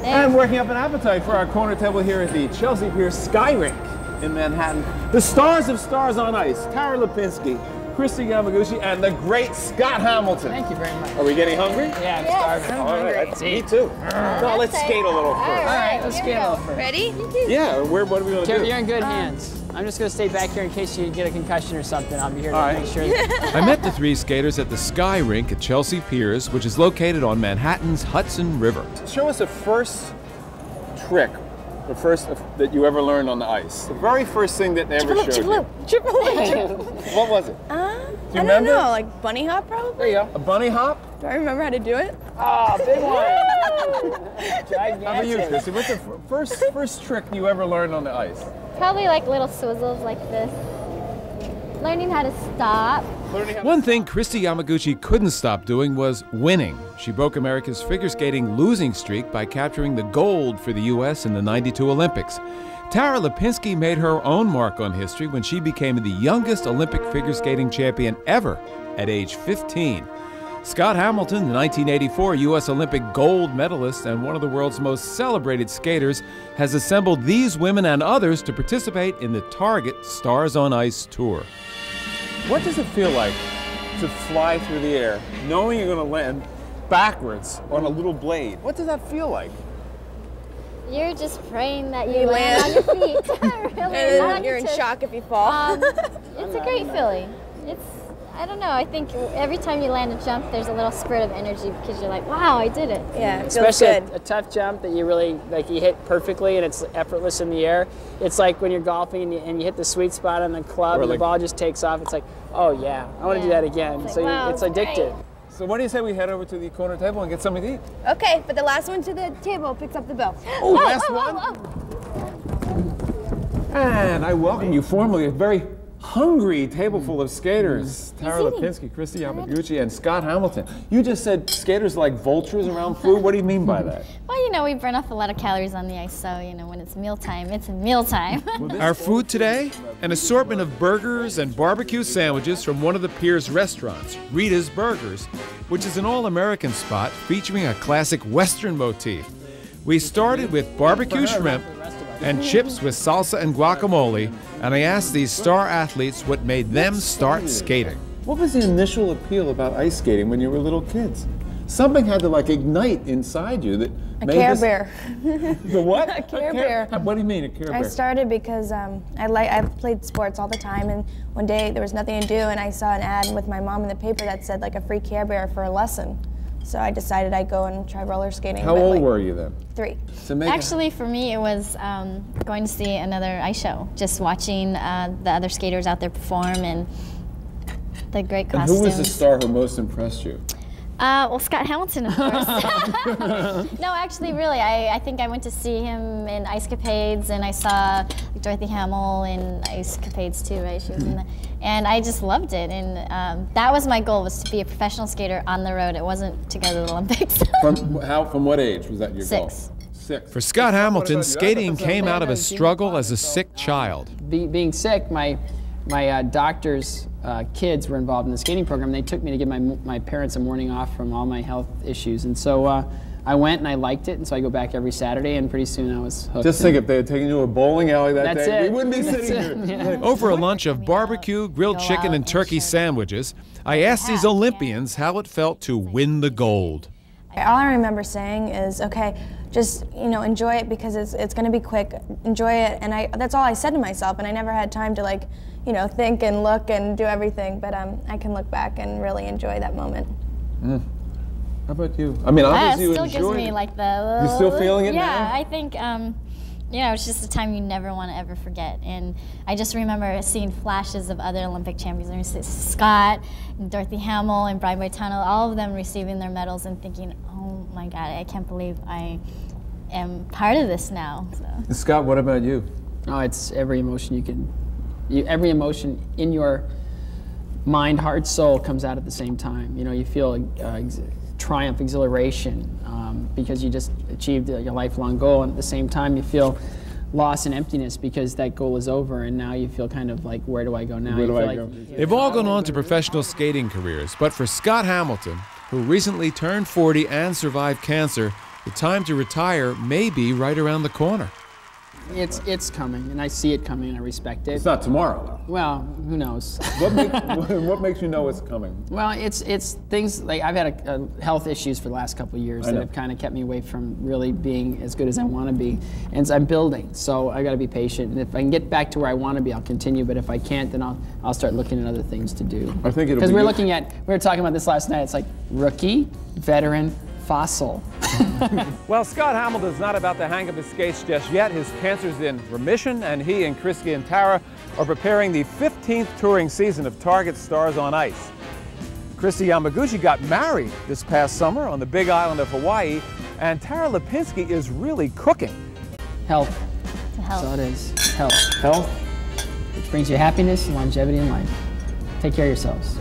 And working up an appetite for our corner table here at the Chelsea Pier Sky Rink in Manhattan. The stars of Stars on Ice, Tara Lapinski, Krisit Yamaguchi, and the great Scott Hamilton. Thank you very much. Are we getting hungry? Yeah, I'm starving. All right, me too. No, let's skate a little first. All right, let's skate a little first. Ready? Yeah, what are we going to do? You're in good hands. I'm just going to stay back here in case you get a concussion or something. I'll be here to make sure. I met the three skaters at the Sky Rink at Chelsea Piers, which is located on Manhattan's Hudson River. Show us the first trick, the first that you ever learned on the ice. The very first thing that they ever showed you. Triple loop. What was it? I don't know, like bunny hop probably? There you go. A bunny hop? Do I remember how to do it? Oh, big one. Gigantic. How about you, Chrissy? What's the first trick you ever learned on the ice? Probably like little swizzles like this. Learning how to stop. One thing Krisit Yamaguchi couldn't stop doing was winning. She broke America's figure skating losing streak by capturing the gold for the U.S. in the '92 Olympics. Tara Lapinski made her own mark on history when she became the youngest Olympic figure skating champion ever at age 15. Scott Hamilton, the 1984 U.S. Olympic gold medalist and one of the world's most celebrated skaters, has assembled these women and others to participate in the Target Stars on Ice tour. What does it feel like to fly through the air, knowing you're going to land backwards on a little blade? What does that feel like? You're just praying that you land on your feet. Really, And you're in shock if you fall. It's a great feeling. I don't know, I think every time you land a jump, there's a little spurt of energy because you're like, wow, I did it. Yeah, it feels Especially good. a tough jump that you really, like you hit perfectly and it's effortless in the air. It's like when you're golfing and you hit the sweet spot on the club and the ball just takes off. It's like, oh yeah, I want to do that again. It's So like, wow, it's addictive. great. So what do you say we head over to the corner table and get something to eat? Okay, but the last one to the table picks up the bill. Oh, last one? And I welcome you formally, a very hungry table full of skaters. Tara Lapinski, Krisit Yamaguchi, and Scott Hamilton. You just said skaters like vultures around food. What do you mean by that? Well, you know, we burn off a lot of calories on the ice, so, you know, when it's mealtime, it's mealtime. Our food today? An assortment of burgers and barbecue sandwiches from one of the Pier's restaurants, Rita's Burgers, which is an all-American spot featuring a classic Western motif. We started with barbecue shrimp and chips with salsa and guacamole, and I asked these star athletes what made them start skating. What was the initial appeal about ice skating when you were little kids? Something had to like ignite inside you that A made Care this... Bear. The what? A Care Bear. What do you mean, a Care Bear? I started because I played sports all the time, and one day there was nothing to do, and I saw an ad with my mom in the paper that said like a free Care Bear for a lesson. So I decided I'd go and try roller skating. How old were you then? 3. Actually, for me, it was going to see another ice show, just watching the other skaters out there perform and the great costumes. And who was the star who most impressed you? Well, Scott Hamilton, of course. No, actually, really, I think I went to see him in Ice Capades, and I saw Dorothy Hamill in Ice Capades too, right? She was in that. And I just loved it, and that was my goal, was to be a professional skater on the road. It wasn't to go to the Olympics. From what age was that your goal? 6. 6. For Scott Hamilton, skating came out of a struggle as a sick child. Being sick, my doctor's kids were involved in the skating program. They took me to give my parents a morning off from all my health issues, and so I went and I liked it, and so I go back every Saturday, and pretty soon I was hooked. Just think if they had taken you to a bowling alley that day, we wouldn't be sitting here. Yeah. Over a lunch of barbecue, grilled chicken, and turkey sandwiches, I asked these Olympians how it felt to win the gold. All I remember saying is, okay, just, you know, enjoy it because it's going to be quick. Enjoy it, and that's all I said to myself, and I never had time to, like, you know, think and look and do everything, but I can look back and really enjoy that moment. How about you? I mean, obviously you It still enjoyed gives me it. like the... You still feeling it now? Yeah, I think, you know, it's just a time you never want to ever forget. And I just remember seeing flashes of other Olympic champions, Scott, and Dorothy Hamill, and Brian Boitano, all of them receiving their medals and thinking, oh my God, I can't believe I am part of this now. So. Scott, what about you? Oh, it's every emotion you can... every emotion in your mind, heart, soul comes out at the same time. You know, you feel triumph, exhilaration, because you just achieved your lifelong goal, and at the same time you feel loss and emptiness because that goal is over, and now you feel kind of like, where do I go now? Where do I go? They've all gone on to professional skating careers, but for Scott Hamilton, who recently turned 40 and survived cancer, The time to retire may be right around the corner. It's coming, and I see it coming, and I respect it. It's not tomorrow, Well, who knows? what makes you know it's coming? Well, it's things like I've had a health issues for the last couple of years that have kind of kept me away from really being as good as I want to be, and so I'm building. So I got to be patient, and if I can get back to where I want to be, I'll continue. But if I can't, then I'll start looking at other things to do. I think it'll because be we were talking about this last night. It's like rookie, veteran, fossil. Well, Scott Hamilton's not about to hang up his skates just yet. His cancer's in remission, and he and Krisit and Tara are preparing the 15th touring season of Target Stars on Ice. Krisit Yamaguchi got married this past summer on the Big Island of Hawaii, and Tara Lapinski is really cooking. Health. Health. That's all it is. Health. Health? Which brings you happiness and longevity in life. Take care of yourselves.